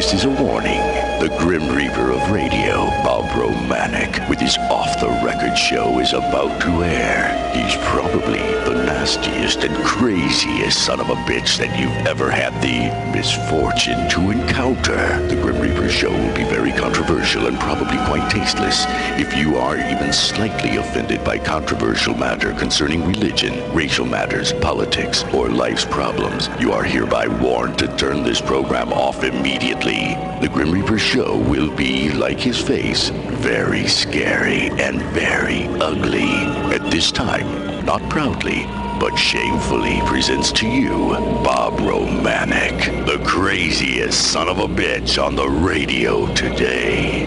This is a warning. The Grim Reaper of radio, Bob Romanik, with his off-the-record show is about to air. He's probably the nastiest and craziest son of a bitch that you've ever had the misfortune to encounter. The Grim Reaper show will be very controversial and probably quite tasteless. If you are even slightly offended by controversial matter concerning religion, racial matters, politics, or life's problems, you are hereby warned to turn this program off immediately. The Grim Reaper show will be, like his face, very scary and very ugly. At this time, not proudly, but shamefully presents to you Bob Romanik, the craziest son of a bitch on the radio today.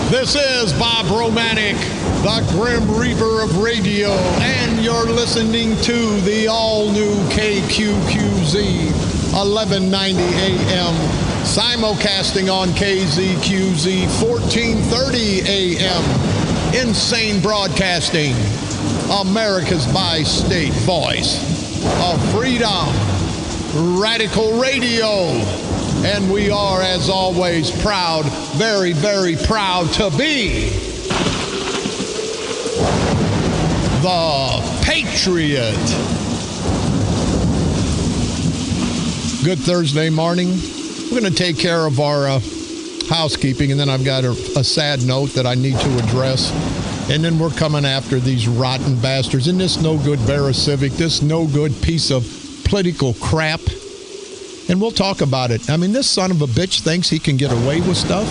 This is Bob Romanik, the Grim Reaper of radio, and you're listening to the all-new KQQZ 1190 AM, simulcasting on KZQZ 1430 AM. Insane Broadcasting, America's bi-state voice of freedom, radical radio. And we are, as always, proud, very, very proud to be the Patriot. Good Thursday morning. We're going to take care of our housekeeping, and then I've got a sad note that I need to address. And then we're coming after these rotten bastards and this no-good Vera Civic, this no-good piece of political crap. And we'll talk about it. I mean, this son of a bitch thinks he can get away with stuff.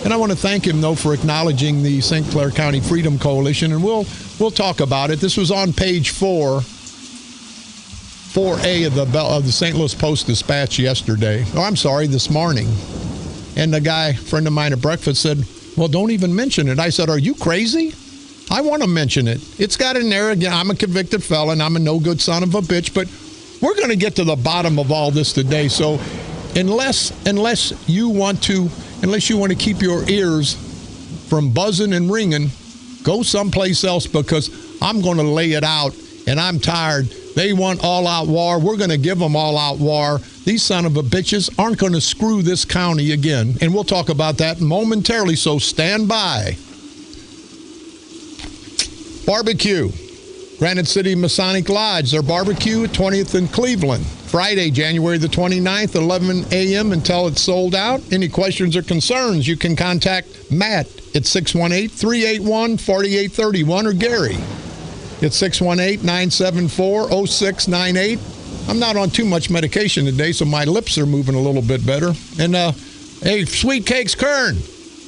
And I want to thank him, though, for acknowledging the St. Clair County Freedom Coalition. And we'll talk about it. This was on page 4A of the St. Louis Post-Dispatch yesterday. Oh, I'm sorry, this morning. And the guy, friend of mine at breakfast, said, well, don't even mention it. I said, are you crazy? I want to mention it. It's got in there, again, I'm a convicted felon. I'm a no-good son of a bitch. But we're going to get to the bottom of all this today. So unless you want to keep your ears from buzzing and ringing, go someplace else, because I'm going to lay it out, and I'm tired. They want all-out war. We're going to give them all-out war. These son of a bitches aren't going to screw this county again, and we'll talk about that momentarily, so stand by. Barbecue. Granite City Masonic Lodge, their barbecue at 20th and Cleveland. Friday, January the 29th, 11 a.m. until it's sold out. Any questions or concerns, you can contact Matt at 618-381-4831 or Gary at 618-974-0698. I'm not on too much medication today, so my lips are moving a little bit better. And, hey, Sweet Cakes Kern,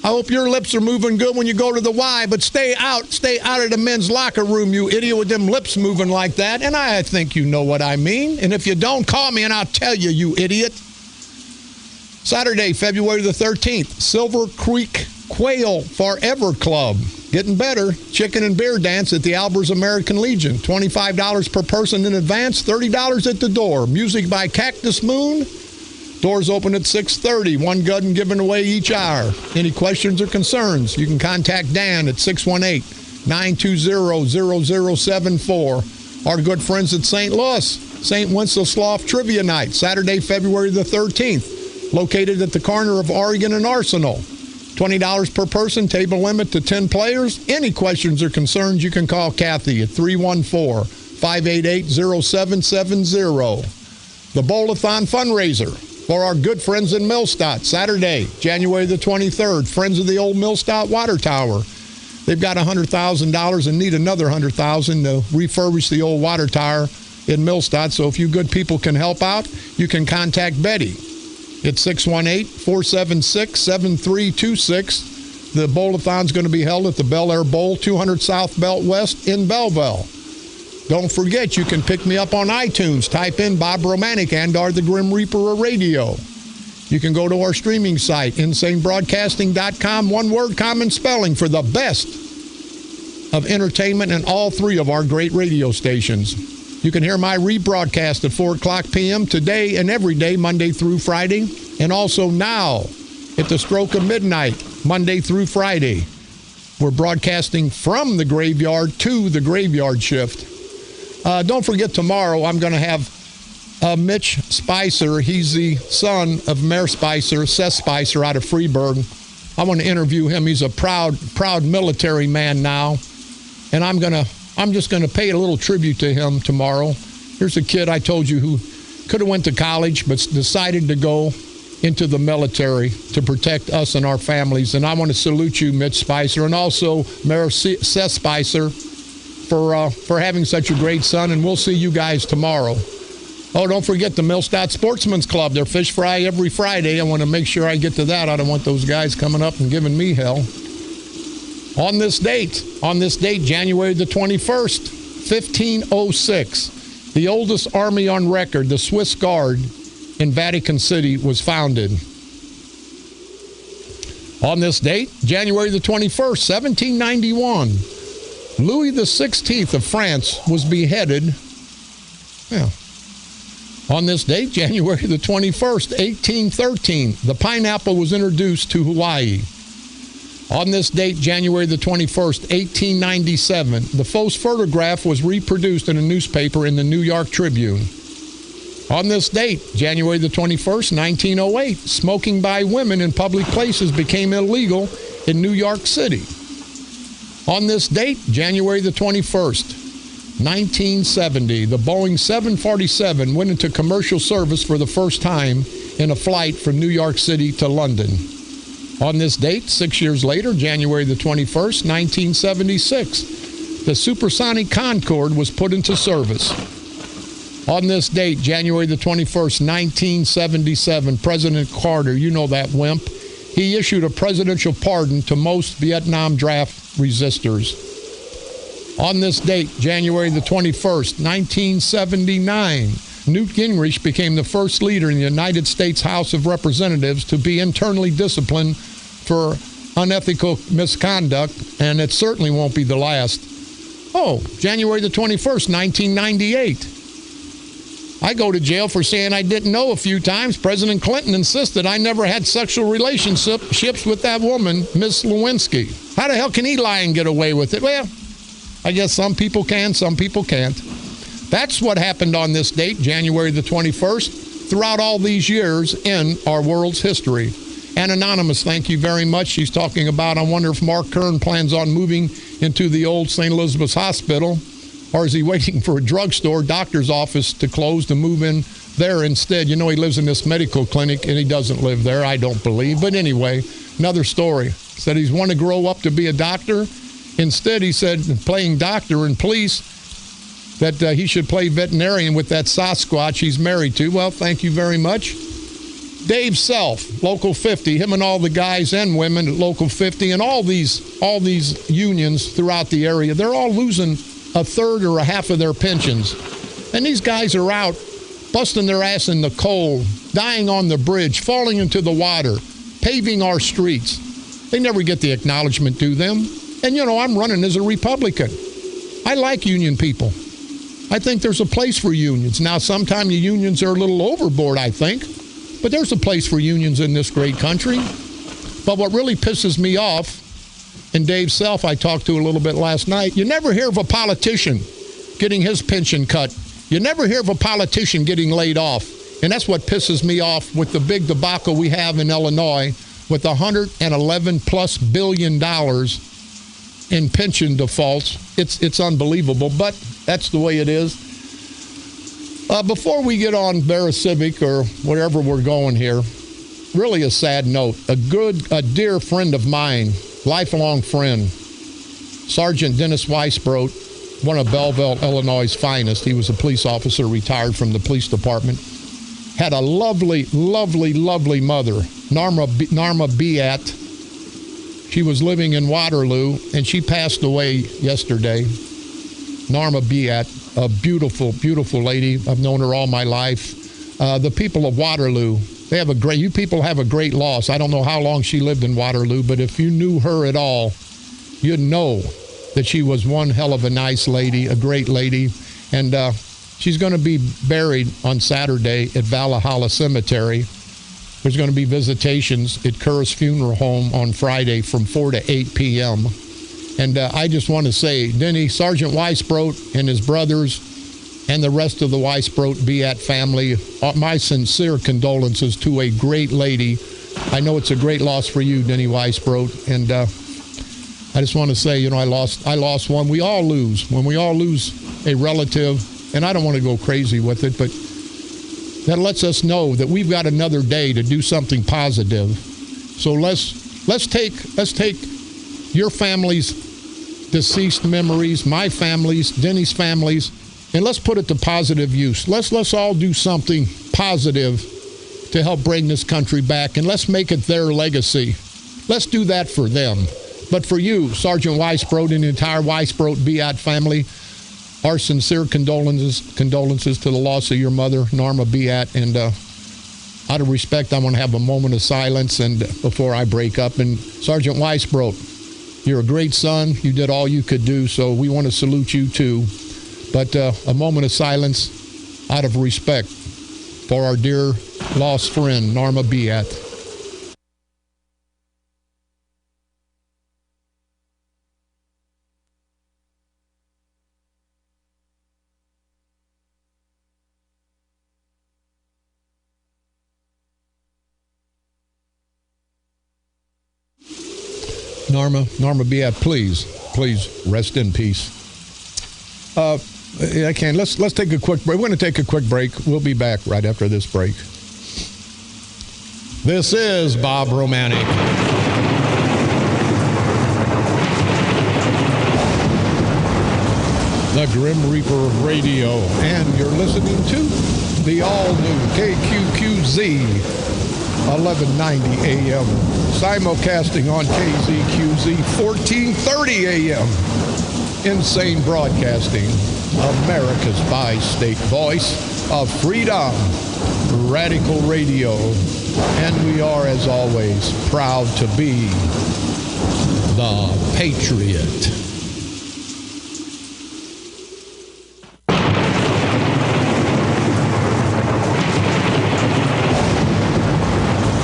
I hope your lips are moving good when you go to the Y, but stay out of the men's locker room, you idiot, with them lips moving like that. And I think you know what I mean. And if you don't, call me and I'll tell you, you idiot. Saturday, February the 13th, Silver Creek Quail Forever Club. Getting better. Chicken and beer dance at the Albers American Legion. $25 per person in advance, $30 at the door. Music by Cactus Moon. Doors open at 6:30. One gun given away each hour. Any questions or concerns, you can contact Dan at 618-920-0074. Our good friends at St. Louis, St. Wenceslaus Trivia Night, Saturday, February the 13th, located at the corner of Oregon and Arsenal. $20 per person, table limit to 10 players. Any questions or concerns, you can call Kathy at 314-588-0770. The Bowl-a-thon fundraiser for our good friends in Millstadt, Saturday, January the 23rd, Friends of the Old Millstadt Water Tower. They've got $100,000 and need another $100,000 to refurbish the old water tower in Millstadt. So if you good people can help out, you can contact Betty at 618-476-7326. The Bowl-a-thon's going to be held at the Bel Air Bowl, 200 South Belt West in Belleville. Don't forget, you can pick me up on iTunes. Type in Bob Romanik and or the Grim Reaper of Radio. You can go to our streaming site, insanebroadcasting.com. One word, common spelling, for the best of entertainment in all three of our great radio stations. You can hear my rebroadcast at 4 o'clock p.m. today and every day, Monday through Friday. And also now at the stroke of midnight, Monday through Friday. We're broadcasting from the graveyard to the graveyard shift. Don't forget, tomorrow I'm going to have Mitch Spicer. He's the son of Mayor Spicer, Seth Spicer, out of Freeburg. I want to interview him. He's a proud military man now, and I'm just gonna pay a little tribute to him tomorrow. Here's a kid I told you who could have went to college but decided to go into the military to protect us and our families. And I want to salute you, Mitch Spicer, and also Mayor Seth Spicer for having such a great son. And we'll see you guys tomorrow. Oh, don't forget the Millstadt Sportsman's Club. Their fish fry every Friday. I want to make sure I get to that. I don't want those guys coming up and giving me hell. On this date, January the 21st, 1506, the oldest army on record, the Swiss Guard in Vatican City, was founded. On this date, January the 21st, 1791, Louis XVI of France was beheaded. Yeah. On this date, January the 21st, 1813, the pineapple was introduced to Hawaii. On this date, January the 21st, 1897, the Fosse photograph was reproduced in a newspaper in the New York Tribune. On this date, January the 21st, 1908, smoking by women in public places became illegal in New York City. On this date, January the 21st, 1970, the Boeing 747 went into commercial service for the first time in a flight from New York City to London. On this date, 6 years later, January the 21st, 1976, the supersonic Concorde was put into service. On this date, January the 21st, 1977, President Carter, you know that wimp, he issued a presidential pardon to most Vietnam draft resistors. On this date, January the 21st, 1979, Newt Gingrich became the first leader in the United States House of Representatives to be internally disciplined for unethical misconduct, and it certainly won't be the last. Oh, January the 21st, 1998. I go to jail for saying I didn't know a few times. President Clinton insisted I never had sexual relationships with that woman, Miss Lewinsky. How the hell can he lie and get away with it? Well, I guess some people can, some people can't. That's what happened on this date, January the 21st, throughout all these years in our world's history. And Anonymous, thank you very much. She's talking about, I wonder if Mark Kern plans on moving into the old St. Elizabeth's Hospital, or is he waiting for a drugstore, doctor's office to close to move in there instead? You know, he lives in this medical clinic, and he doesn't live there, I don't believe. But anyway, another story. Said he's wanted to grow up to be a doctor. Instead, he said, playing doctor and police, that he should play veterinarian with that Sasquatch he's married to. Well, thank you very much. Dave Self, Local 50, him and all the guys and women at Local 50 and all these unions throughout the area, they're all losing a third or a half of their pensions. And these guys are out busting their ass in the cold, dying on the bridge, falling into the water, paving our streets. They never get the acknowledgement due them. And, you know, I'm running as a Republican. I like union people. I think there's a place for unions. Now, sometimes the unions are a little overboard, I think. But there's a place for unions in this great country. But what really pisses me off, and Dave Self I talked to a little bit last night, you never hear of a politician getting his pension cut. You never hear of a politician getting laid off. And that's what pisses me off with the big debacle we have in Illinois with $111+ billion in pension defaults. It's unbelievable, but that's the way it is. Before we get on Vera Civic or wherever we're going here, really a sad note. A dear friend of mine, lifelong friend, Sergeant Dennis Weisbrot, one of Belleville, Illinois' finest. He was a police officer, retired from the police department. Had a lovely, lovely, lovely mother, Narma Beat. She was living in Waterloo, and she passed away yesterday. Narma Beat, a beautiful, beautiful lady. I've known her all my life. The people of Waterloo, you people have a great loss. I don't know how long she lived in Waterloo, but if you knew her at all, you'd know that she was one hell of a nice lady, a great lady. And she's going to be buried on Saturday at Valhalla Cemetery. There's going to be visitations at Kerr's Funeral Home on Friday from 4 to 8 p.m. And I just want to say, Denny, Sergeant Weisbrot and his brothers, and the rest of the Weisbrot Beat family, my sincere condolences to a great lady. I know it's a great loss for you, Denny Weisbrot, and I just want to say, I lost one. We all lose. When we all lose a relative, and I don't want to go crazy with it, but that lets us know that we've got another day to do something positive. So let's take your family's deceased memories, my family's, Denny's family's, and let's put it to positive use. Let's all do something positive to help bring this country back, and let's make it their legacy. Let's do that for them. But for you, Sergeant Weisbrot and the entire Weisbrot Beat family, our sincere condolences to the loss of your mother, Norma Beat, and out of respect, I want to have a moment of silence and before I break up. And Sergeant Weisbrot, you're a great son. You did all you could do, so we want to salute you too. But a moment of silence out of respect for our dear lost friend, Norma Beat. Norma Beat, please rest in peace. I can. Let's take a quick break. We're going to take a quick break. We'll be back right after this break. This is Bob Romanik. The Grim Reaper of Radio, and you're listening to the all-new KQQZ 1190 AM, simulcasting on KZQZ 1430 AM. Insane Broadcasting, America's bi-state voice of freedom, radical radio. And we are, as always, proud to be the Patriot.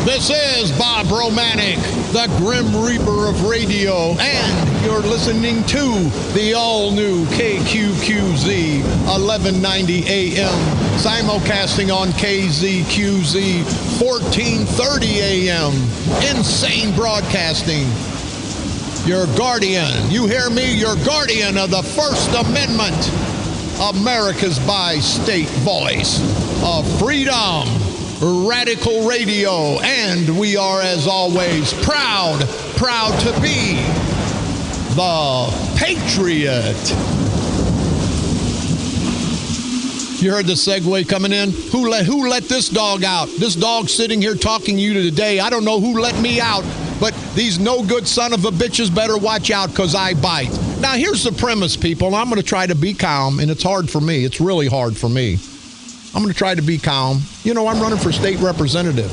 This is Bob Romanik, the Grim Reaper of Radio, and you're listening to the all-new KQQZ 1190 AM, simulcasting on KZQZ 1430 AM. Insane Broadcasting. Your guardian, you hear me? Your guardian of the First Amendment, America's bi-state voice of freedom. Radical Radio, and we are, as always, proud to be the Patriot. You heard the segue coming in? Who let this dog out? This dog sitting here talking to you today. I don't know who let me out, but these no good son of a bitches better watch out, because I bite. Now, here's the premise, people. I'm going to try to be calm, and it's hard for me. It's really hard for me. I'm going to try to be calm. I'm running for state representative.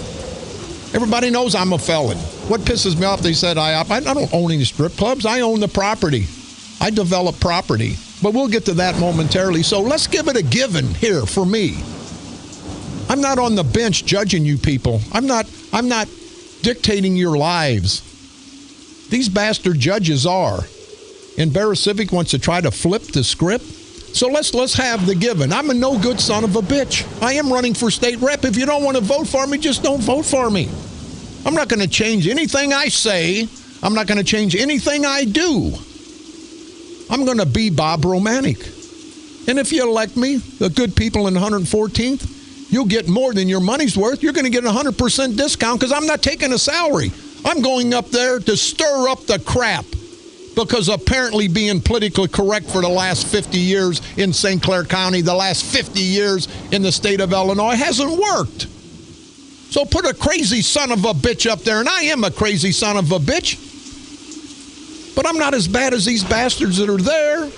Everybody knows I'm a felon. What pisses me off, they said I don't own any strip clubs. I own the property. I develop property. But we'll get to that momentarily. So let's give it a given here for me. I'm not on the bench judging you people. I'm not dictating your lives. These bastard judges are. And Barra Civic wants to try to flip the script. So let's have the given. I'm a no good son of a bitch. I am running for state rep. If you don't want to vote for me, just don't vote for me. I'm not going to change anything I say. I'm not going to change anything I do. I'm going to be Bob Romanik. And if you elect me, the good people in 114th, you'll get more than your money's worth. You're going to get a 100% discount because I'm not taking a salary. I'm going up there to stir up the crap. Because apparently being politically correct for the last 50 years in St. Clair County, the last 50 years in the state of Illinois, hasn't worked. So put a crazy son of a bitch up there, and I am a crazy son of a bitch. But I'm not as bad as these bastards that are there.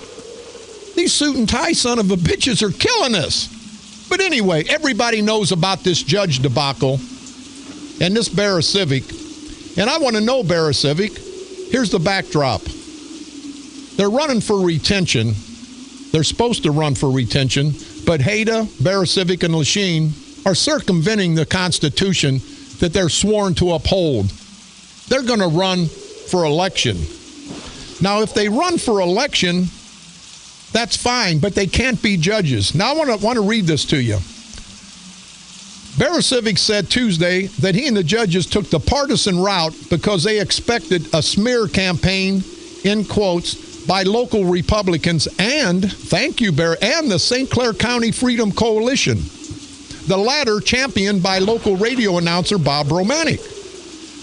These suit and tie son of a bitches are killing us. But anyway, everybody knows about this judge debacle and this Barra Civic. And I want to know, Barra Civic, here's the backdrop. They're running for retention. They're supposed to run for retention, but Haida, Barra Civic, and Lachine are circumventing the Constitution that they're sworn to uphold. They're going to run for election. Now, if they run for election, That's fine, but they can't be judges. Now, I want to read this to you. Barasiewicz said Tuesday that he and the judges took the partisan route because they expected a smear campaign, in quotes, by local Republicans and, thank you, Barry, and the St. Clair County Freedom Coalition. The latter championed by local radio announcer Bob Romanik.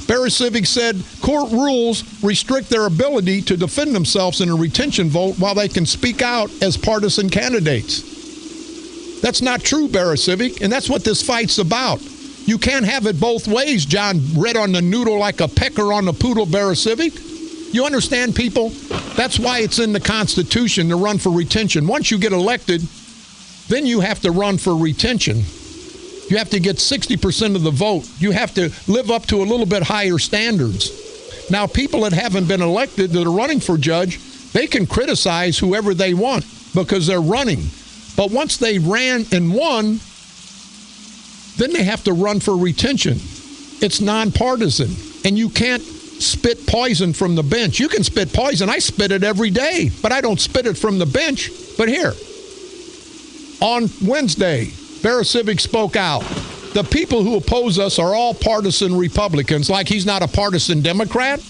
Barasiewicz said court rules restrict their ability to defend themselves in a retention vote while they can speak out as partisan candidates. That's not true, Barasiewicz, and that's what this fight's about. You can't have it both ways, John Red on the noodle like a pecker on the poodle, Barasiewicz. You understand, people? That's why it's in the Constitution to run for retention. Once you get elected, then you have to run for retention. You have to get 60% of the vote. You have to live up to a little bit higher standards. Now, people that haven't been elected that are running for judge, they can criticize whoever they want because they're running. But once they ran and won, then they have to run for retention. It's nonpartisan, and you can't spit poison from the bench. You can spit poison. I spit it every day, but I don't spit it from the bench. But here, on Wednesday, Barasiewicz spoke out. The people who oppose us are all partisan Republicans, like he's not a partisan Democrat.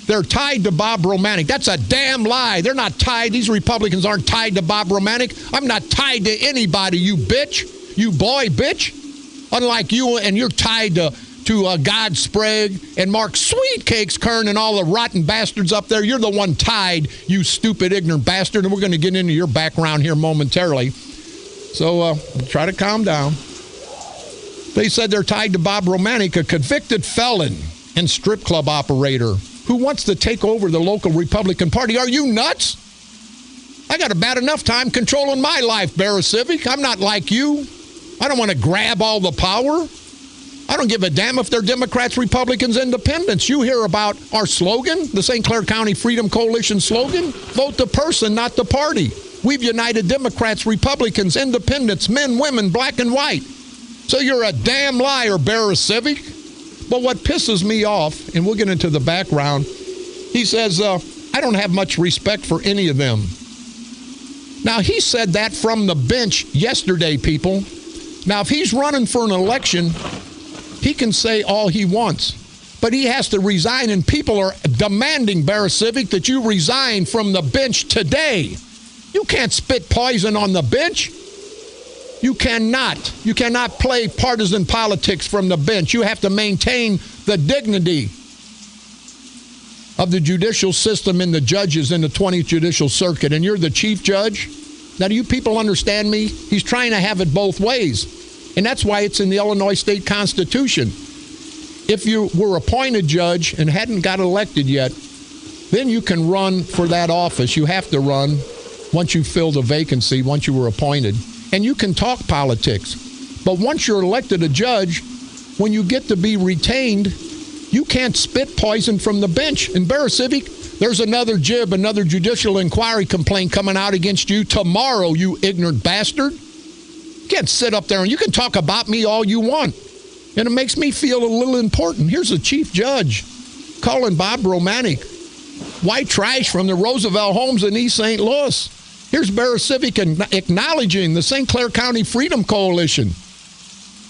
They're tied to Bob Romanik. That's a damn lie. They're not tied. These Republicans aren't tied to Bob Romanik. I'm not tied to anybody, you bitch. You boy bitch. Unlike you, and you're tied to God Sprague and Mark Sweetcakes Kern and all the rotten bastards up there. You're the one tied, you stupid, ignorant bastard. And we're going to get into your background here momentarily. So try to calm down. They said they're tied to Bob Romanik, a convicted felon and strip club operator who wants to take over the local Republican Party. Are you nuts? I got a bad enough time controlling my life, Barasiewicz. I'm not like you. I don't want to grab all the power. I don't give a damn if they're Democrats, Republicans, Independents. You hear about our slogan, the St. Clair County Freedom Coalition slogan? Vote the person, not the party. We've united Democrats, Republicans, Independents, men, women, black and white. So you're a damn liar, Barasiewicz. But what pisses me off, and we'll get into the background, he says, I don't have much respect for any of them. Now, he said that from the bench yesterday, people. Now, if he's running for an election, he can say all he wants. But he has to resign, and people are demanding, Barasiewicz, that you resign from the bench today. You can't spit poison on the bench. You cannot. You cannot play partisan politics from the bench. You have to maintain the dignity of the judicial system and the judges in the 20th Judicial Circuit. And you're the chief judge. Now, do you people understand me? He's trying to have it both ways. And that's why it's in the Illinois State Constitution. If you were appointed judge and hadn't got elected yet, then you can run for that office. You have to run once you fill the vacancy, once you were appointed. And you can talk politics. But once you're elected a judge, when you get to be retained, you can't spit poison from the bench. And Barasiewicz, there's another jib, another judicial inquiry complaint coming out against you tomorrow, you ignorant bastard. You can't sit up there and you can talk about me all you want. And it makes me feel a little important. Here's the chief judge calling Bob Romanik white trash from the Roosevelt homes in East St. Louis. Here's Barasiewicz acknowledging the St. Clair County Freedom Coalition.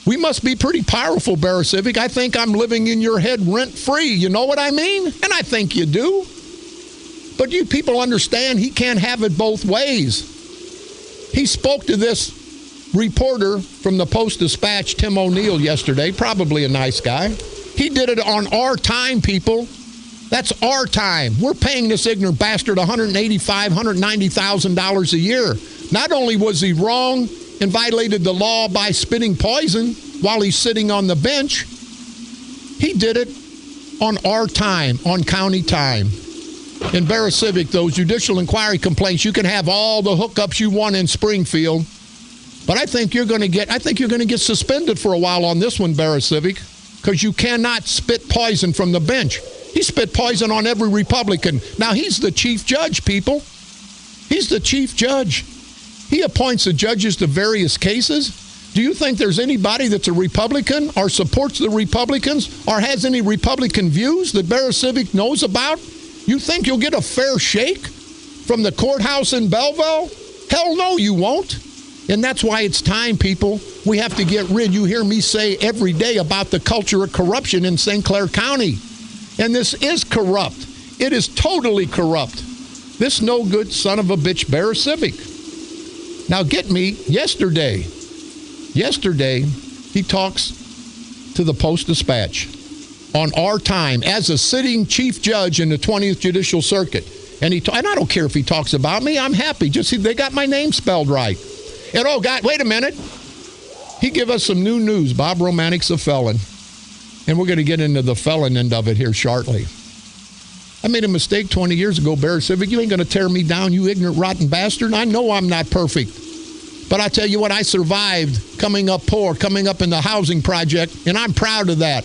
We must be pretty powerful, Barasiewicz. I think I'm living in your head rent-free. You know what I mean? And I think you do. But you people understand he can't have it both ways. He spoke to this reporter from the Post-Dispatch, Tim O'Neill, yesterday. Probably a nice guy. He did it on our time, people. That's our time. We're paying this ignorant bastard $185,000, $190,000 a year. Not only was he wrong and violated the law by spitting poison while he's sitting on the bench, he did it on our time, on county time. In Barasiewicz, those judicial inquiry complaints, you can have all the hookups you want in Springfield, but I think you're going to get suspended for a while on this one, Barasiewicz, because you cannot spit poison from the bench. He spit poison on every Republican. Now, he's the chief judge, people. He's the chief judge. He appoints the judges to various cases. Do you think there's anybody that's a Republican or supports the Republicans or has any Republican views that Barasiewicz knows about? You think you'll get a fair shake from the courthouse in Belleville? Hell no, you won't. And that's why it's time, people. We have to get rid. You hear me say every day about the culture of corruption in St. Clair County. And this is corrupt. It is totally corrupt. This no good son of a bitch, Bear Civic. Now get me, yesterday, he talks to the Post-Dispatch on our time as a sitting chief judge in the 20th Judicial Circuit. And and I don't care if he talks about me. I'm happy. Just see, they got my name spelled right. And oh, God, wait a minute. He give us some new news. Bob Romanik's a felon. And we're going to get into the felon end of it here shortly. I made a mistake 20 years ago, Bear Civic. You ain't going to tear me down, you ignorant, rotten bastard. I know I'm not perfect. But I tell you what, I survived coming up poor, coming up in the housing project, and I'm proud of that.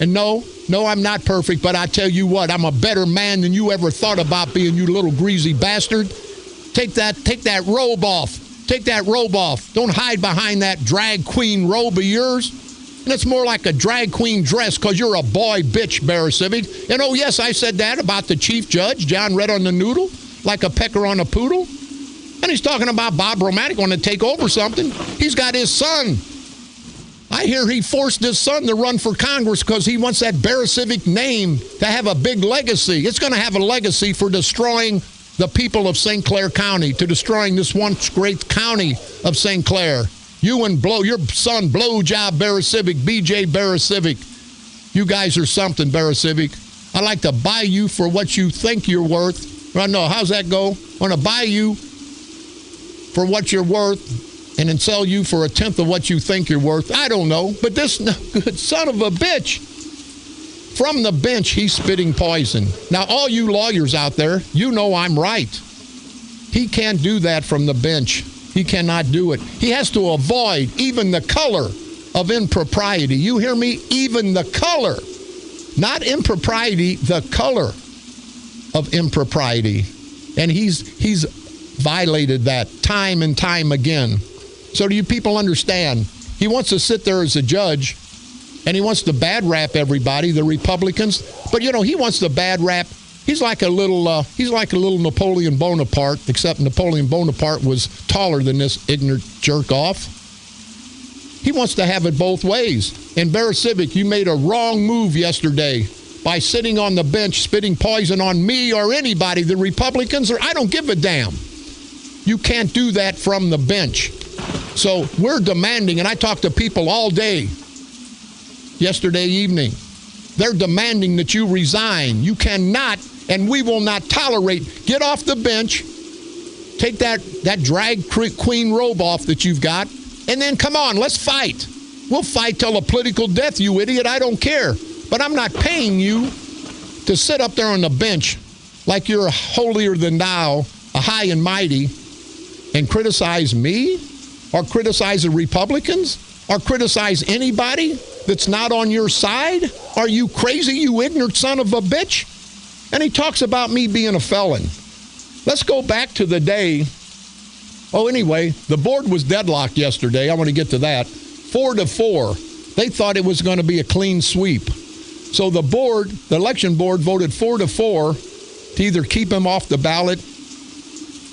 And no, I'm not perfect, but I tell you what, I'm a better man than you ever thought about being, you little greasy bastard. Take that robe off. Take that robe off. Don't hide behind that drag queen robe of yours. And it's more like a drag queen dress because you're a boy bitch, Bear Civic. And oh, yes, I said that about the chief judge, John Red on the Noodle, like a pecker on a poodle. And he's talking about Bob Romanik wanting to take over something. He's got his son. I hear he forced his son to run for Congress because he wants that Bear Civic name to have a big legacy. It's going to have a legacy for destroying the people of St. Clair County, to destroying this once great county of St. Clair. You and your son, Blowjob Bear Civic, BJ Bear Civic. You guys are something, Bear Civic. I like to buy you for what you think you're worth. I know, how's that go? I want to buy you for what you're worth and then sell you for a tenth of what you think you're worth. I don't know. But this good son of a bitch, from the bench, he's spitting poison. Now, all you lawyers out there, you know I'm right. He can't do that from the bench. He cannot do it. He has to avoid even the color of impropriety. You hear me? Even the color. Not impropriety, the color of impropriety. And he's violated that time and time again. So do you people understand? He wants to sit there as a judge, and he wants to bad rap everybody, the Republicans. But, you know, he wants to bad rap. He's like a little Napoleon Bonaparte, except Napoleon Bonaparte was taller than this ignorant jerk off. He wants to have it both ways. And Bear Civic, you made a wrong move yesterday by sitting on the bench, spitting poison on me or anybody, the Republicans, or I don't give a damn. You can't do that from the bench. So we're demanding, and I talked to people all day yesterday evening. They're demanding that you resign. You cannot, and we will not tolerate. Get off the bench, take that drag queen robe off that you've got, and then come on, let's fight. We'll fight till a political death, you idiot. I don't care. But I'm not paying you to sit up there on the bench like you're holier than thou, a high and mighty, and criticize me or criticize the Republicans or criticize anybody that's not on your side? Are you crazy, you ignorant son of a bitch? And he talks about me being a felon. Let's go back to the day. Oh, anyway, the board was deadlocked yesterday. I want to get to that. 4-4. They thought it was going to be a clean sweep. So the election board voted 4-4 to either keep them off the ballot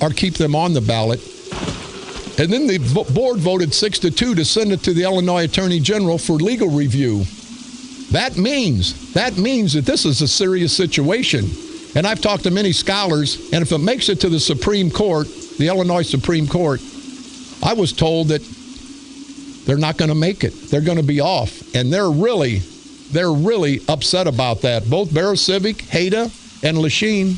or keep them on the ballot. And then the board voted 6-2 to send it to the Illinois Attorney General for legal review. That means that this is a serious situation. And I've talked to many scholars, and if it makes it to the Supreme Court, the Illinois Supreme Court, I was told that they're not going to make it. They're going to be off. And they're really upset about that. Both Bear Civic, Haida, and Lachine,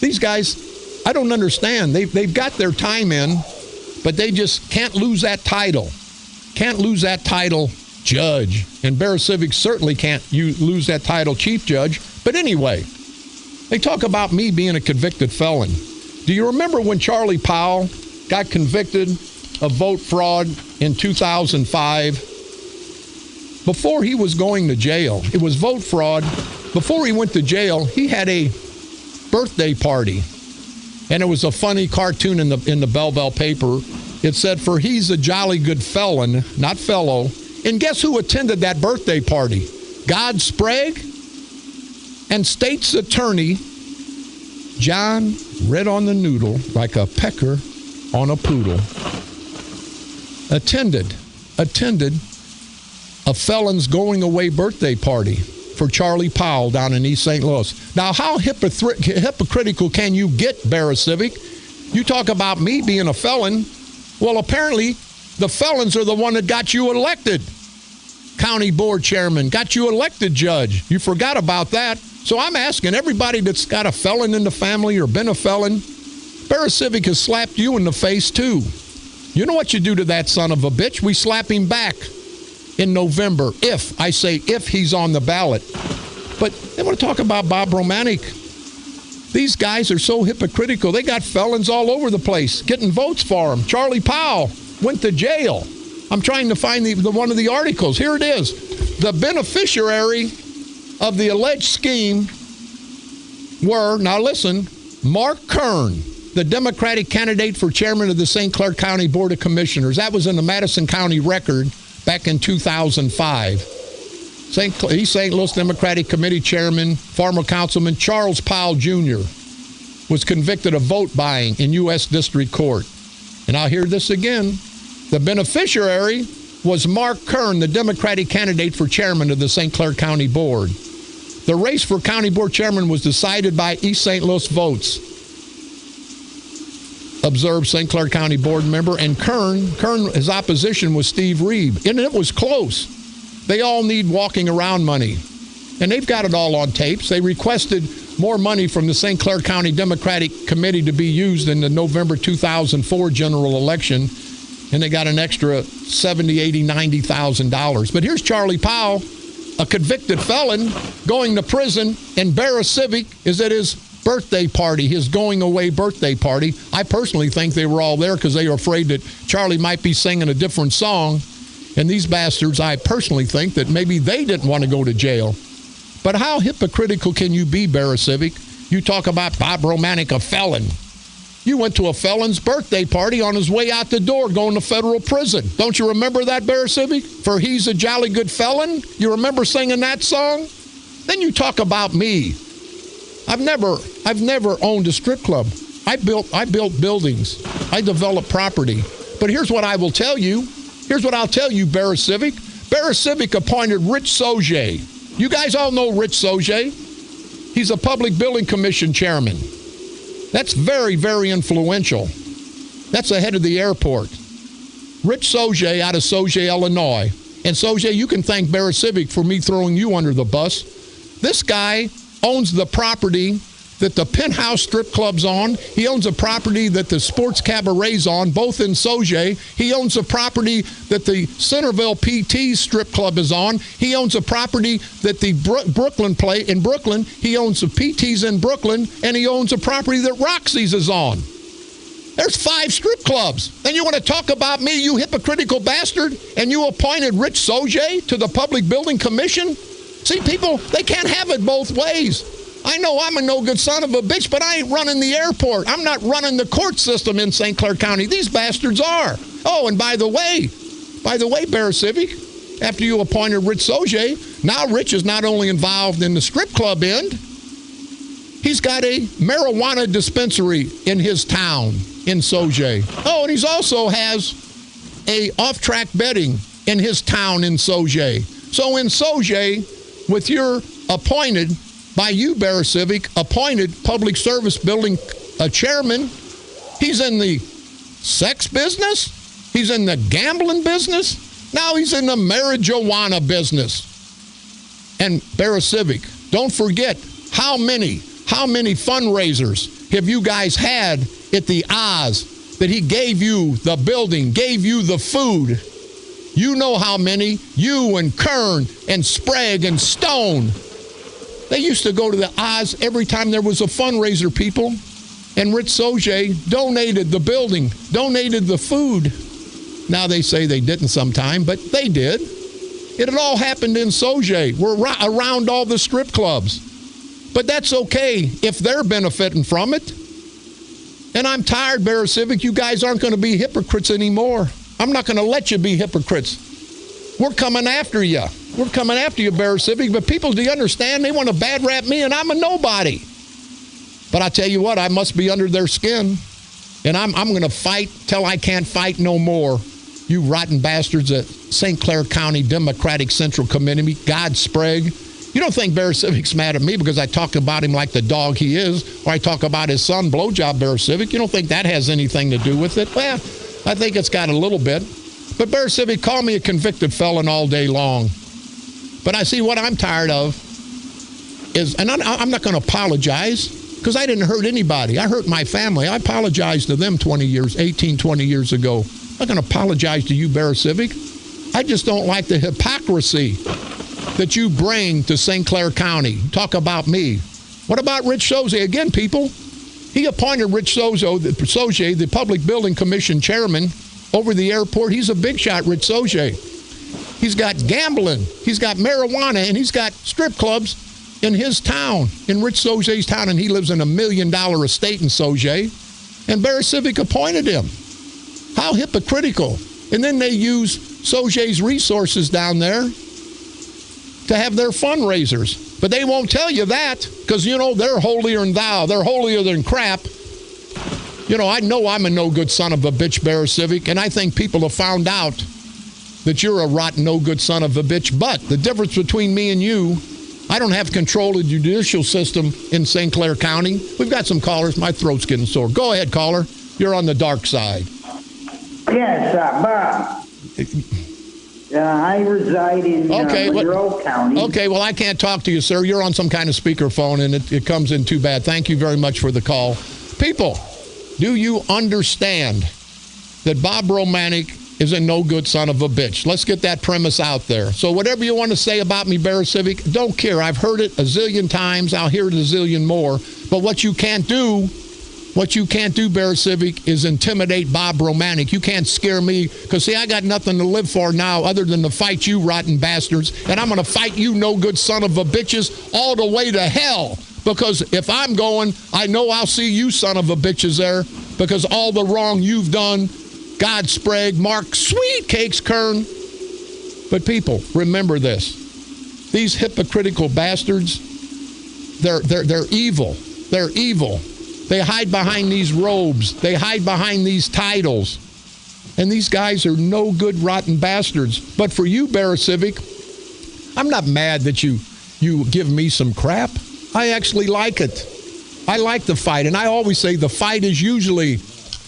these guys, I don't understand. They've got their time in, but they just can't lose that title. Can't lose that title, judge. And Bear Civic certainly can't lose that title, chief judge. But anyway, they talk about me being a convicted felon. Do you remember when Charlie Powell got convicted of vote fraud in 2005? Before he was going to jail, it was vote fraud. Before he went to jail, he had a birthday party. And it was a funny cartoon in the Belleville paper. It said, "For he's a jolly good felon," not fellow. And guess who attended that birthday party? God Sprague and State's Attorney John Red on the Noodle, like a pecker on a poodle attended a felon's going away birthday party for Charlie Powell down in East St. Louis. Now, how hypocritical can you get, Barra Civic? You talk about me being a felon. Well, apparently, the felons are the one that got you elected. County board chairman, got you elected judge. You forgot about that. So I'm asking everybody that's got a felon in the family or been a felon, Barra Civic has slapped you in the face too. You know what you do to that son of a bitch? We slap him back in November, if he's on the ballot. But they want to talk about Bob Romanik. These guys are so hypocritical. They got felons all over the place getting votes for him. Charlie Powell went to jail. I'm trying to find the one of the articles. Here it is. The beneficiary of the alleged scheme were, now listen, Mark Kern, the Democratic candidate for chairman of the St. Clair County Board of Commissioners. That was in the Madison County Record back in 2005. He's St. Louis Democratic Committee Chairman, former Councilman Charles Powell Jr. was convicted of vote buying in U.S. District Court. And I'll hear this again. The beneficiary was Mark Kern, the Democratic candidate for chairman of the St. Clair County Board. The race for County Board Chairman was decided by East St. Louis votes, observed St. Clair County Board member, and Kern, his opposition was Steve Reeb. And it was close. They all need walking around money. And they've got it all on tapes. They requested more money from the St. Clair County Democratic Committee to be used in the November 2004 general election. And they got an extra $70,000, $80,000, $90,000. But here's Charlie Powell, a convicted felon, going to prison, and Barra Civic is at his birthday party, his going away birthday party. I personally think they were all there because they were afraid that Charlie might be singing a different song. And these bastards, I personally think that maybe they didn't want to go to jail. But how hypocritical can you be, Barra Civic? You talk about Bob Romanik, a felon. You went to a felon's birthday party on his way out the door going to federal prison. Don't you remember that, Barra Civic? For he's a jolly good felon? You remember singing that song? Then you talk about me. I've never owned a strip club. I built buildings. I developed property. But here's what I will tell you. Here's what I'll tell you, Barra Civic. Barra Civic appointed Rich Sauget. You guys all know Rich Sauget. He's a Public Building Commission chairman. That's very, very influential. That's the head of the airport. Rich Sauget out of Sauget, Illinois. And Sauget, you can thank Barra Civic for me throwing you under the bus. This guy owns the property that the Penthouse Strip Club's on. He owns a property that the Sports Cabaret's on, both in Sauget. He owns a property that the Centerville PT Strip Club is on. He owns a property that the Brooklyn play in Brooklyn. He owns the PTs in Brooklyn, and he owns a property that Roxy's is on. There's 5 strip clubs. Then you want to talk about me, you hypocritical bastard, and you appointed Rich Sauget to the Public Building Commission? See, people, they can't have it both ways. I know I'm a no-good son of a bitch, but I ain't running the airport. I'm not running the court system in St. Clair County. These bastards are. Oh, and by the way, Barra Civic, after you appointed Rich Sauget, now Rich is not only involved in the strip club end, he's got a marijuana dispensary in his town in Sauget. Oh, and he also has a off-track betting in his town in Sauget. So in Sauget, with your appointed, by you, Barra Civic, appointed public service building chairman, he's in the sex business, he's in the gambling business, now he's in the marijuana business. And Barra Civic, don't forget how many fundraisers have you guys had at the Oz that he gave you the building, gave you the food. You know how many, you and Kern and Sprague and Stone. They used to go to the Oz every time there was a fundraiser, people. And Rich Sauget donated the building, donated the food. Now they say they didn't sometime, but they did. It had all happened in Sauget. We're around all the strip clubs. But that's okay if they're benefiting from it. And I'm tired, Barra Civic. You guys aren't going to be hypocrites anymore. I'm not going to let you be hypocrites. We're coming after you. We're coming after you, Barra Civic. But people, do you understand? They want to bad rap me, and I'm a nobody. But I tell you what, I must be under their skin. And I'm going to fight till I can't fight no more. You rotten bastards at St. Clair County Democratic Central Committee, God Sprague. You don't think Bear Civic's mad at me because I talk about him like the dog he is, or I talk about his son, Blowjob Bear Civic. You don't think that has anything to do with it? Well, I think it's got a little bit. But Bear Civic, call me a convicted felon all day long. But I see what I'm tired of is, and I'm not going to apologize because I didn't hurt anybody. I hurt my family. I apologized to them 20 years ago. I'm not going to apologize to you, Bear Civic. I just don't like the hypocrisy that you bring to St. Clair County. Talk about me. What about Rich Soze? Again, people, he appointed Rich Soze, the Public Building Commission chairman, over the airport. He's a big shot, Rich Soze. He's got gambling, he's got marijuana, and he's got strip clubs in his town, in Rich Soze's town, and he lives in $1 million estate in Soze. And Bear Civic appointed him. How hypocritical. And then they use Soze's resources down there to have their fundraisers. But they won't tell you that because, you know, they're holier than thou. They're holier than crap. You know I'm a no-good son of a bitch, Bear Civic, and I think people have found out that you're a rotten, no-good son of a bitch. But the difference between me and you, I don't have control of the judicial system in St. Clair County. We've got some callers. My throat's getting sore. Go ahead, caller. You're on the dark side. Yes, Bob. I reside in Monroe County. Okay, well, I can't talk to you, sir. You're on some kind of speakerphone, and it comes in too bad. Thank you very much for the call. People, do you understand that Bob Romanik is a no-good son of a bitch? Let's get that premise out there. So whatever you want to say about me, Bear Civic, don't care. I've heard it a zillion times. I'll hear it a zillion more. But what you can't do, Bear Civic, is intimidate Bob Romanik. You can't scare me because, see, I got nothing to live for now other than to fight you rotten bastards. And I'm going to fight you no-good son of a bitches all the way to hell. Because if I'm going, I know I'll see you son of a bitches there because all the wrong you've done, God Sprague, Mark, Sweet Cakes, Kern. But people, remember this. These hypocritical bastards, they're evil. They're evil. They hide behind these robes. They hide behind these titles. And these guys are no good, rotten bastards. But for you, Bear Civic, I'm not mad that you give me some crap. I actually like it. I like the fight. And I always say the fight is usually,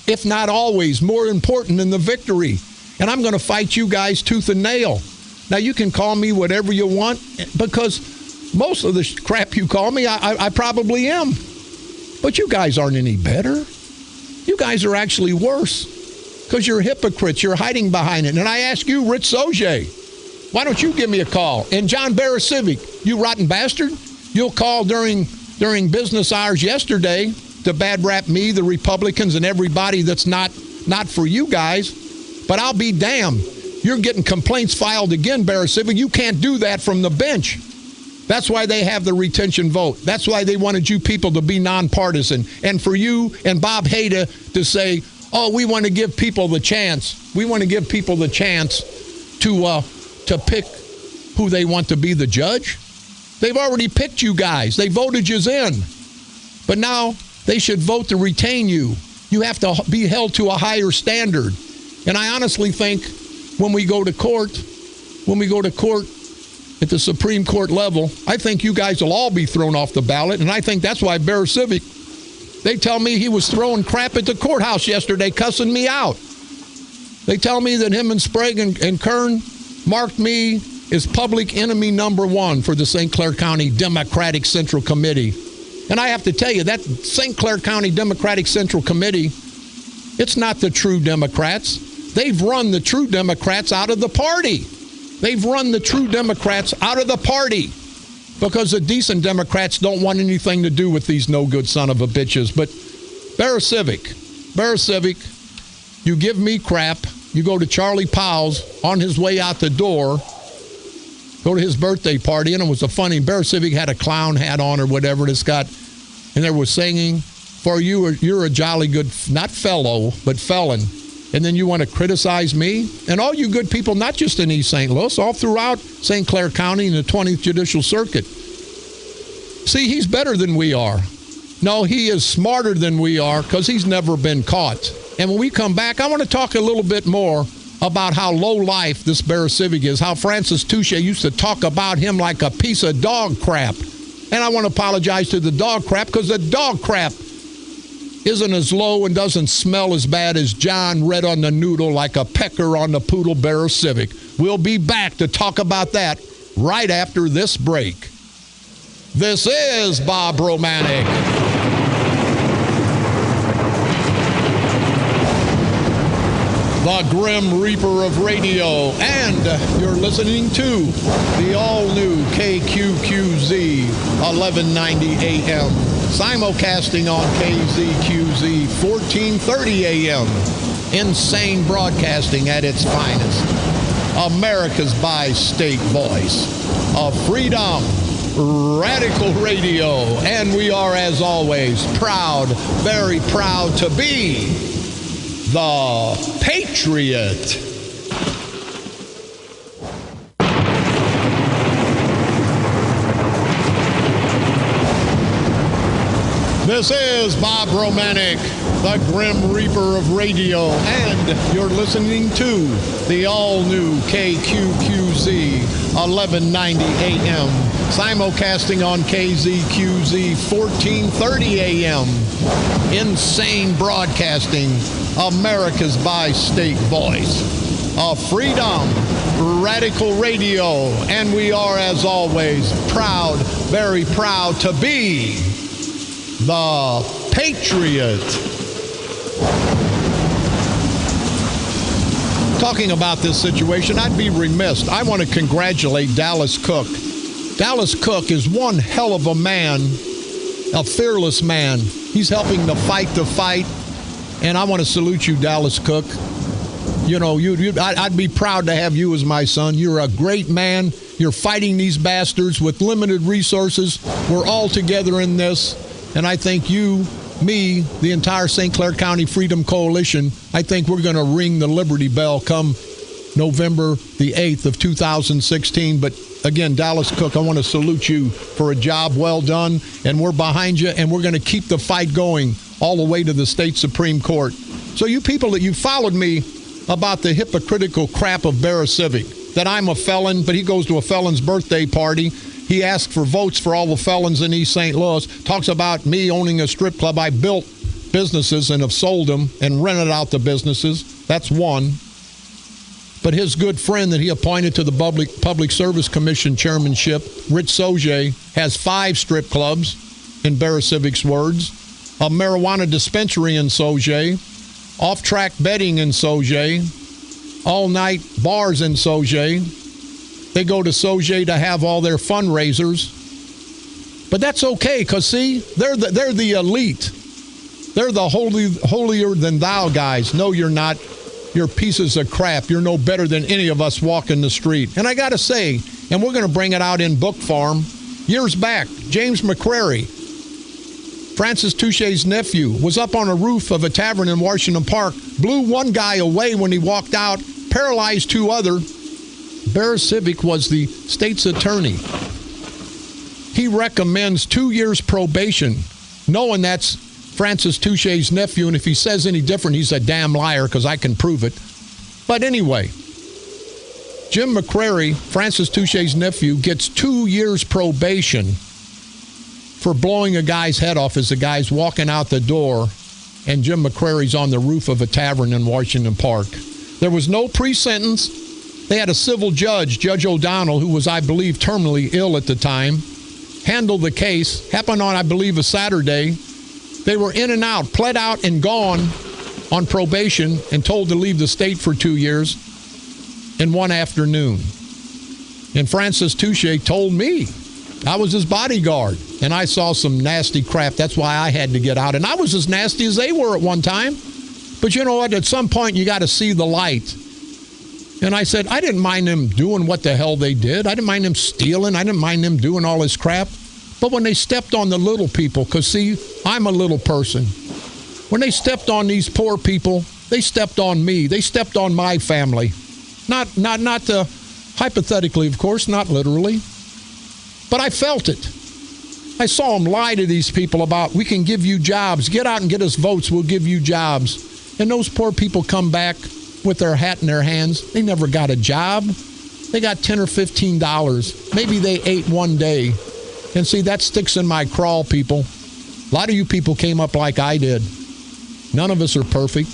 if not always, more important than the victory. And I'm going to fight you guys tooth and nail. Now, you can call me whatever you want because most of the crap you call me, I probably am. But you guys aren't any better. You guys are actually worse because you're hypocrites. You're hiding behind it. And I ask you, Rich Soze, why don't you give me a call? And John Bear Civic, you rotten bastard, you'll call during business hours yesterday to bad rap me, the Republicans, and everybody that's not for you guys. But I'll be damned. You're getting complaints filed again, Bear Civic. You can't do that from the bench. That's why they have the retention vote. That's why they wanted you people to be nonpartisan. And for you and Bob Hader to say, oh, we want to give people the chance. We want to give people the chance to pick who they want to be the judge. They've already picked you guys. They voted you in. But now they should vote to retain you. You have to be held to a higher standard. And I honestly think when we go to court at the Supreme Court level, I think you guys will all be thrown off the ballot. And I think that's why Bear Civic, they tell me he was throwing crap at the courthouse yesterday, cussing me out. They tell me that him and Sprague and Kern marked me as public enemy number one for the St. Clair County Democratic Central Committee. And I have to tell you, that St. Clair County Democratic Central Committee, it's not the true Democrats. They've run the true Democrats out of the party. They've run the true Democrats out of the party because the decent Democrats don't want anything to do with these no-good son of a bitches. But Bear Civic, you give me crap. You go to Charlie Powell's on his way out the door, go to his birthday party, and it was a funny, Bear Civic had a clown hat on or whatever, and there was singing, for you're a jolly good, not fellow, but felon. And then you want to criticize me? And all you good people, not just in East St. Louis, all throughout St. Clair County and the 20th Judicial Circuit. See, he's better than we are. No, he is smarter than we are because he's never been caught. And when we come back, I want to talk a little bit more about how low life this Bear Civic is, how Francis Touche used to talk about him like a piece of dog crap. And I want to apologize to the dog crap because the dog crap isn't as low and doesn't smell as bad as John Red on the Noodle like a pecker on the Poodle Bear Civic. We'll be back to talk about that right after this break. This is Bob Romanik. The Grim Reaper of Radio, and you're listening to the all-new KQQZ 1190 AM, simulcasting on KZQZ 1430 AM, insane broadcasting at its finest, America's bi-state voice of freedom, radical radio, and we are, as always, proud, very proud to be the Patriot. This is Bob Romanik, the Grim Reaper of Radio, and you're listening to the all-new KQQZ 1190 AM, simulcasting on KZQZ 1430 AM, insane broadcasting, America's bi-state voice of freedom, radical radio, and we are, as always, proud, very proud to be the Patriot. Talking about this situation, I'd be remiss. I want to congratulate Dallas Cook. Dallas Cook is one hell of a man, a fearless man. He's helping the fight, and I want to salute you, Dallas Cook. You know, I'd be proud to have you as my son. You're a great man. You're fighting these bastards with limited resources. We're all together in this. And I think you, me, the entire St. Clair County Freedom Coalition, I think we're going to ring the Liberty Bell come November the 8th of 2016. But again, Dallas Cook, I want to salute you for a job well done. And we're behind you, and we're going to keep the fight going all the way to the state Supreme Court. So you people that you followed me about the hypocritical crap of Bear Civic, that I'm a felon, but he goes to a felon's birthday party. He asked for votes for all the felons in East St. Louis, talks about me owning a strip club. I built businesses and have sold them and rented out the businesses. That's one. But his good friend that he appointed to the Public Service Commission chairmanship, Rich Soje, has 5 strip clubs, in Bear Civic's words, a marijuana dispensary in Soje, off-track betting in Soje, all-night bars in Soje. They go to Soje to have all their fundraisers. But that's okay, because, see, they're the elite. They're the holier-than-thou guys. No, you're not. You're pieces of crap. You're no better than any of us walking the street. And I got to say, and we're going to bring it out in book form, years back, James McCrary, Francis Touche's nephew, was up on a roof of a tavern in Washington Park, blew one guy away when he walked out, paralyzed 2 others. Bear Civic was the state's attorney. He recommends 2 years probation, knowing that's Francis Touche's nephew, and if he says any different, he's a damn liar, because I can prove it. But anyway, Jim McCrary, Francis Touche's nephew, gets 2 years probation for blowing a guy's head off as the guy's walking out the door, and Jim McCrary's on the roof of a tavern in Washington Park. There was no pre-sentence. They had a civil judge, Judge O'Donnell, who was, I believe, terminally ill at the time, handled the case. Happened on, I believe, a Saturday. They were in and out, pled out and gone on probation and told to leave the state for 2 years in one afternoon. And Francis Touche told me, I was his bodyguard, and I saw some nasty crap. That's why I had to get out. And I was as nasty as they were at one time. But you know what? At some point, you got to see the light. And I said, I didn't mind them doing what the hell they did. I didn't mind them stealing. I didn't mind them doing all this crap. But when they stepped on the little people, because, see, I'm a little person. When they stepped on these poor people, they stepped on me. They stepped on my family. Not hypothetically, of course, not literally. But I felt it. I saw them lie to these people about, we can give you jobs. Get out and get us votes. We'll give you jobs. And those poor people come back with their hat in their hands. They never got a job. They got $10 or $15. Maybe they ate one day. And see, that sticks in my craw, people. A lot of you people came up like I did. None of us are perfect.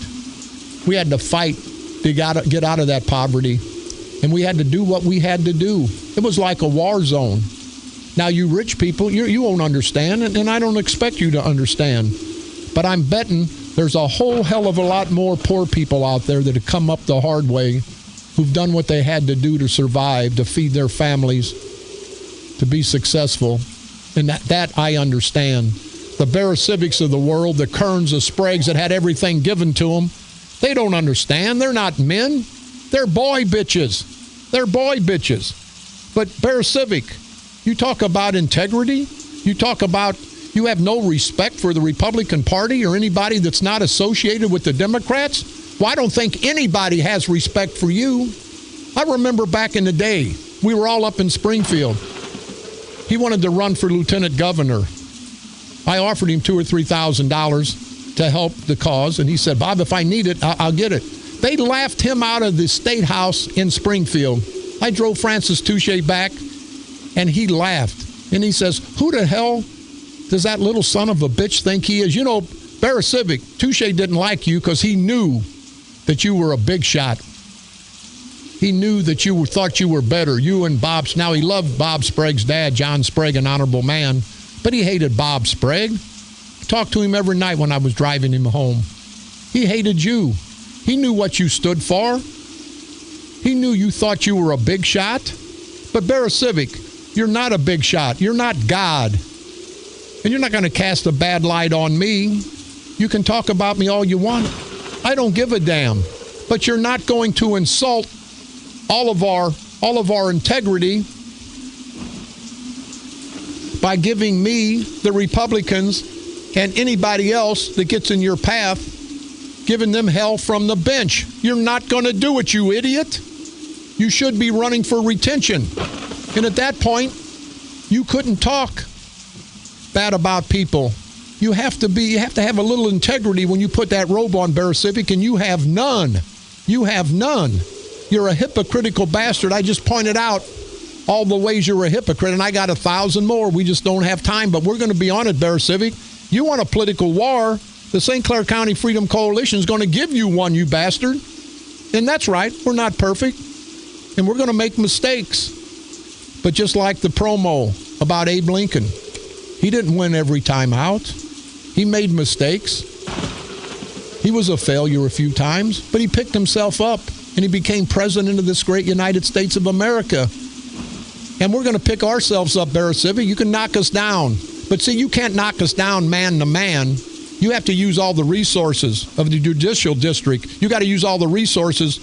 We had to fight to get out of that poverty. And we had to do what we had to do. It was like a war zone. Now, you rich people, you won't understand, and I don't expect you to understand. But I'm betting there's a whole hell of a lot more poor people out there that have come up the hard way, who've done what they had to do to survive, to feed their families, to be successful. And that I understand. The Barra-Civics of the world, the Kerns, the Spragues that had everything given to them, they don't understand. They're not men. They're boy bitches. They're boy bitches. But Barra-Civic, you talk about integrity. You talk about you have no respect for the Republican Party or anybody that's not associated with the Democrats. Well, I don't think anybody has respect for you. I remember back in the day, we were all up in Springfield. He wanted to run for lieutenant governor. I offered him $2,000 or $3,000 to help the cause, and he said, Bob, if I need it, I'll get it. They laughed him out of the state house in Springfield. I drove Francis Touche back, and he laughed. And he says, who the hell does that little son of a bitch think he is? You know, Barra-Civic, Touche didn't like you because he knew that you were a big shot. He knew that you thought you were better. You and Bob's. Now, he loved Bob Sprague's dad, John Sprague, an honorable man, but he hated Bob Sprague. I talked to him every night when I was driving him home. He hated you. He knew what you stood for. He knew you thought you were a big shot. But Barra-Civic, you're not a big shot. You're not God. And you're not going to cast a bad light on me. You can talk about me all you want. I don't give a damn. But you're not going to insult all of our integrity by giving me, the Republicans, and anybody else that gets in your path, giving them hell from the bench. You're not going to do it, you idiot. You should be running for retention. And at that point, you couldn't talk bad about people. You have to have a little integrity when you put that robe on, Barra-Civic, and you have none. You have none. You're a hypocritical bastard. I just pointed out all the ways you're a hypocrite, and I got 1,000 more. We just don't have time, but we're going to be on it, Barra-Civic. You want a political war, the St. Clair County Freedom Coalition is going to give you one, you bastard. And that's right. We're not perfect, and we're going to make mistakes. But just like the promo about Abe Lincoln, he didn't win every time out. He made mistakes. He was a failure a few times, but he picked himself up, and he became president of this great United States of America. And we're going to pick ourselves up, Barra-Civic. You can knock us down. But see, you can't knock us down man to man. You have to use all the resources of the judicial district. You got to use all the resources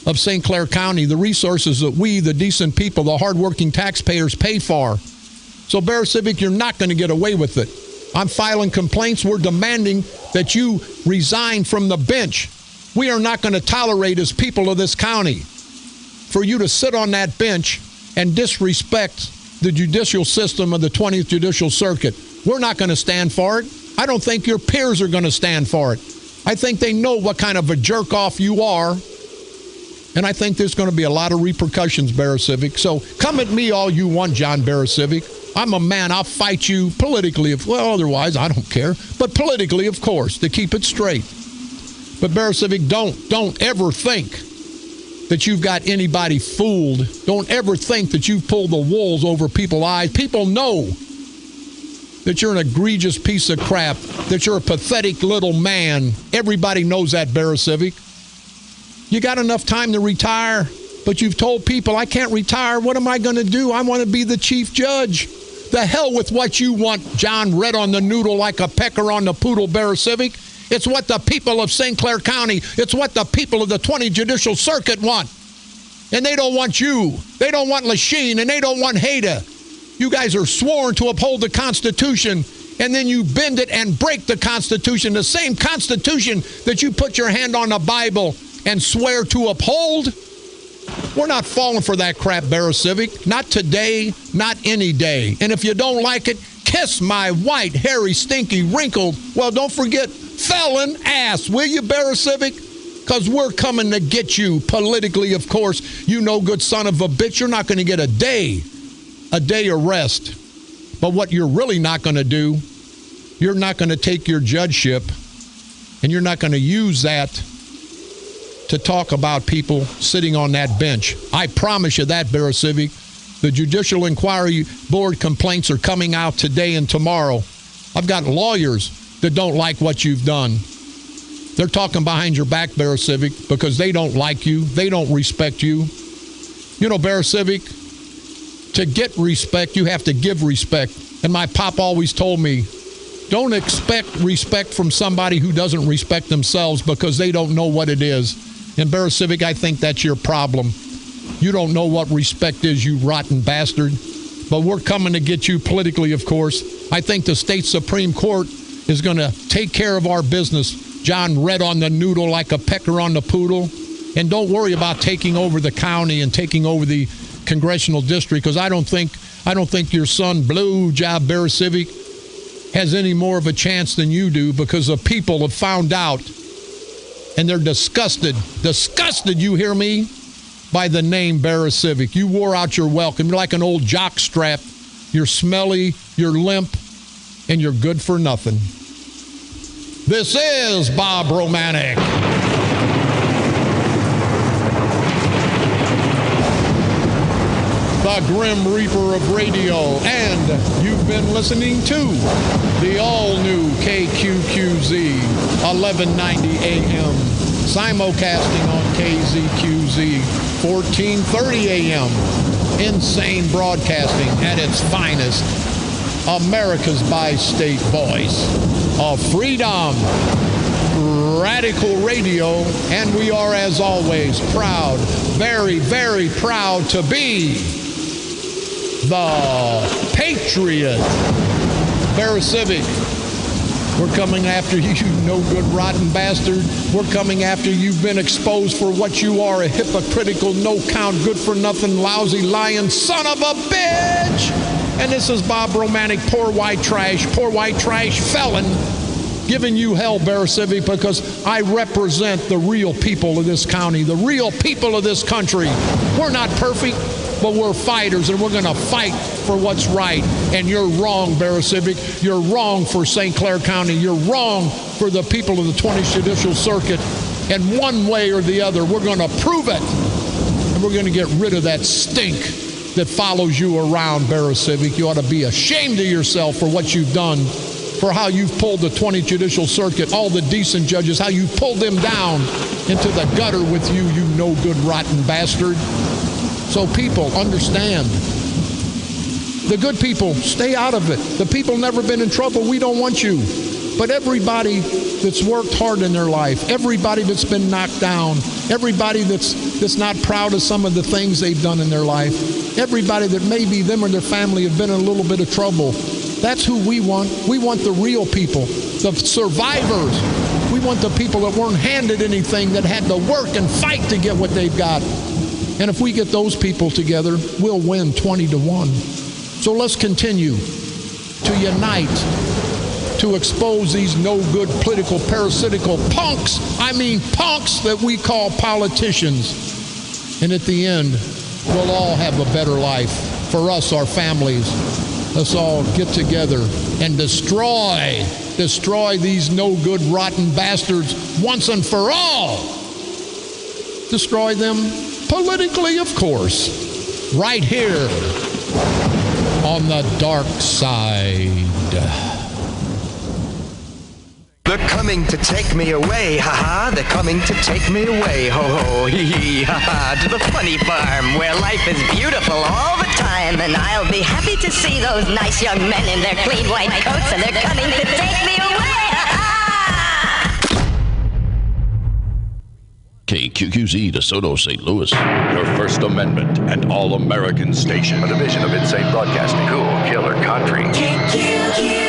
of St. Clair County, the resources that we, the decent people, the hardworking taxpayers pay for. So, Barra-Civic, you're not going to get away with it. I'm filing complaints. We're demanding that you resign from the bench. We are not going to tolerate, as people of this county, for you to sit on that bench and disrespect the judicial system of the 20th Judicial Circuit. We're not going to stand for it. I don't think your peers are going to stand for it. I think they know what kind of a jerk-off you are, and I think there's going to be a lot of repercussions, Barra-Civic. So come at me all you want, John Barra-Civic. I'm a man. I'll fight you politically. Otherwise, I don't care. But politically, of course, to keep it straight. But Barra-Civic, don't ever think that you've got anybody fooled. Don't ever think that you've pulled the wolves over people's eyes. People know that you're an egregious piece of crap, that you're a pathetic little man. Everybody knows that, Barra-Civic. You got enough time to retire, but you've told people, I can't retire. What am I going to do? I want to be the chief judge. The hell with what you want, John, red on the noodle like a pecker on the poodle, Barra-Civic. It's what the people of St. Clair County, it's what the people of the 20th Judicial Circuit want. And they don't want you. They don't want Lachine, and they don't want Haida. You guys are sworn to uphold the Constitution, and then you bend it and break the Constitution, the same Constitution that you put your hand on the Bible and swear to uphold. We're not falling for that crap, Barra-Civic. Not today, not any day. And if you don't like it, kiss my white, hairy, stinky, wrinkled, well, don't forget, felon ass, will you, Bear Civic? Because we're coming to get you politically, of course. You no good son of a bitch. You're not going to get a day arrest. But what you're really not going to do, you're not going to take your judgeship and you're not going to use that to talk about people sitting on that bench. I promise you that, Bear Civic. The Judicial Inquiry Board complaints are coming out today and tomorrow. I've got lawyers that don't like what you've done. They're talking behind your back, Bear Civic, because they don't like you. They don't respect you. You know, Bear Civic, to get respect, you have to give respect. And my pop always told me, don't expect respect from somebody who doesn't respect themselves because they don't know what it is. And Bear Civic, I think that's your problem. You don't know what respect is, you rotten bastard. But we're coming to get you politically, of course. I think the state Supreme Court is going to take care of our business. John red on the noodle like a pecker on the poodle. And don't worry about taking over the county and taking over the congressional district, because I don't think your son Blue Job Bear Civic has any more of a chance than you do, because the people have found out and they're disgusted, you hear me, by the name Bear Civic. You wore out your welcome. You're like an old jock strap. You're smelly, you're limp, and you're good for nothing. This is Bob Romanik. The Grim Reaper of radio, and you've been listening to the all-new KQQZ 1190 AM, simulcasting on KZQZ 1430 AM. Insane broadcasting at its finest. America's bi-state voice of freedom, radical radio, and we are, as always, proud, very, very proud to be the Patriot. Bear Civic, we're coming after you, you no good rotten bastard. We're coming after you. You've been exposed for what you are, a hypocritical, no-count, good-for-nothing, lousy, lying son of a bitch. And this is Bob Romanik, poor white trash felon, giving you hell, Bear Civic, because I represent the real people of this county, the real people of this country. We're not perfect, but we're fighters, and we're going to fight for what's right. And you're wrong, Bear Civic. You're wrong for St. Clair County. You're wrong for the people of the 20th Judicial Circuit. And one way or the other, we're going to prove it. And we're going to get rid of that stink that follows you around, Bear Civic. You ought to be ashamed of yourself for what you've done, for how you've pulled the 20th Judicial Circuit, all the decent judges, how you pulled them down into the gutter with you, you no good rotten bastard. So people, understand. The good people, stay out of it. The people never been in trouble. We don't want you. But everybody that's worked hard in their life, everybody that's been knocked down, everybody that's not proud of some of the things they've done in their life, everybody that maybe them or their family have been in a little bit of trouble, that's who we want. We want the real people, the survivors. We want the people that weren't handed anything, that had to work and fight to get what they've got. And if we get those people together, we'll win 20-1. So let's continue to unite, to expose these no-good political parasitical punks. I mean punks that we call politicians. And at the end, we'll all have a better life. For us, our families, let's all get together and destroy these no-good, rotten bastards once and for all. Destroy them politically, of course, right here on the dark side. They're coming to take me away, ha-ha. They're coming to take me away, ho-ho, hee-hee, ha-ha. To the funny farm where life is beautiful all the time. And I'll be happy to see those nice young men in their clean white coats. And they're coming to take me away, ha-ha. KQQZ, DeSoto, St. Louis. Your First Amendment and All-American station. A division of Insane Broadcasting. Cool Killer Country. KQQZ.